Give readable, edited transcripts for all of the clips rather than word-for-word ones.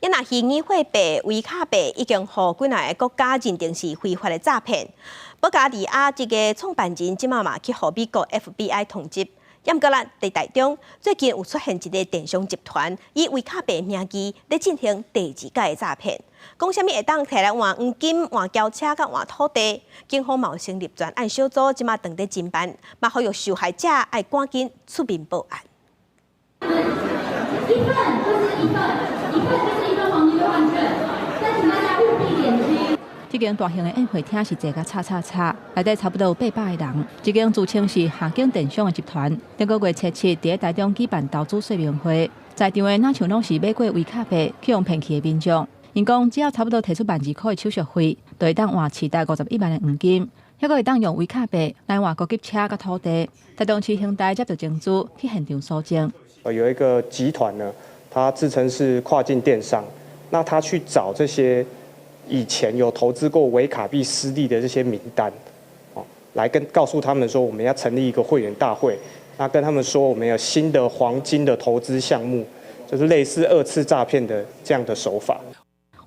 因那虚拟货币维卡币已经互几内个国家认定是非法的诈骗。保加利亚这个创办人即嘛去互美国 FBI 通缉。严格兰在台中最近有出现一个电商集团，以维卡币名义咧进行第二届的诈骗。讲啥物会当摕来换黄金、换轿车、甲换土地？警方嘛有成立专案小组，即嘛正在侦办，嘛呼吁受害者爱赶紧出面报案。一份就是一份，一份就是一份黄金兑换券，再请大家务必点击。这间大型的宴会厅是坐甲叉叉叉，内底差不多有800个人。这间自称是下境电商的集团，顶个月初7伫台中举办投资说明会，在场的哪像拢是买过维卡币去用骗去的民众。因讲只要差不多提出1万2块的手续费，就会当换市大51万的黄金，还佫会当用维卡币来换高级车甲土地。台中市刑大接到证据去现场搜证。有一个集团呢，它自称是跨境电商，那他去找这些以前有投资过维卡币失利的这些名单，来告诉他们说我们要成立一个会员大会，那跟他们说我们有新的黄金的投资项目，就是类似2次诈骗的这样的手法。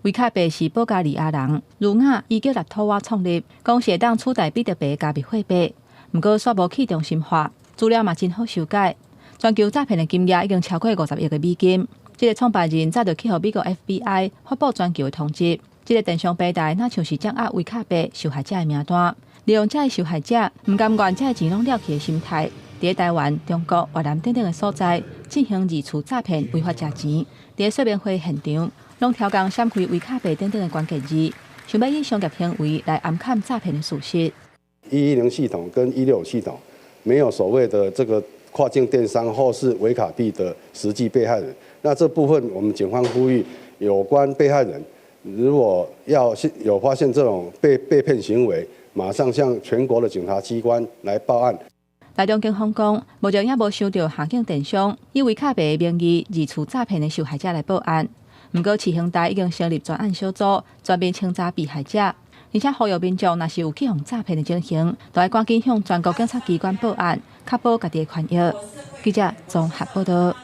维卡币是保加利亚人卢亚伊叫纳托瓦创立，讲是会当取代比特币加密货币，不过煞无去中心化，资料嘛真好修改。全球诈骗的金额已经超过50亿个美金。这个创办人早就去互美国 FBI 发布全球的通缉。这个电商平台那像是掌握维卡币受害者的名单，利用这些受害者唔甘愿这些钱拢了去的心态，伫台湾、中国、越南等等的所在进行2次诈骗违法赚钱。伫说明会现场，拢挑工闪开维卡币等等的关键字，想要以商业行为来暗砍诈骗的事实。110系统跟165系统没有所谓的这个跨境电商或是维卡币的实际被害人，那这部分我们警方呼吁有关被害人，如果要有发现这种被骗行为，马上向全国的警察机关来报案。台中警方讲，目前也无收到下境电商以维卡币的名义2次诈骗的受害者来报案。不过，市刑大已经成立专案小组，专门清查被害者，而且呼吁民众若是有去互诈骗的情形，都要赶紧向全国警察机关报案，确保家己的权益。记者综合报道。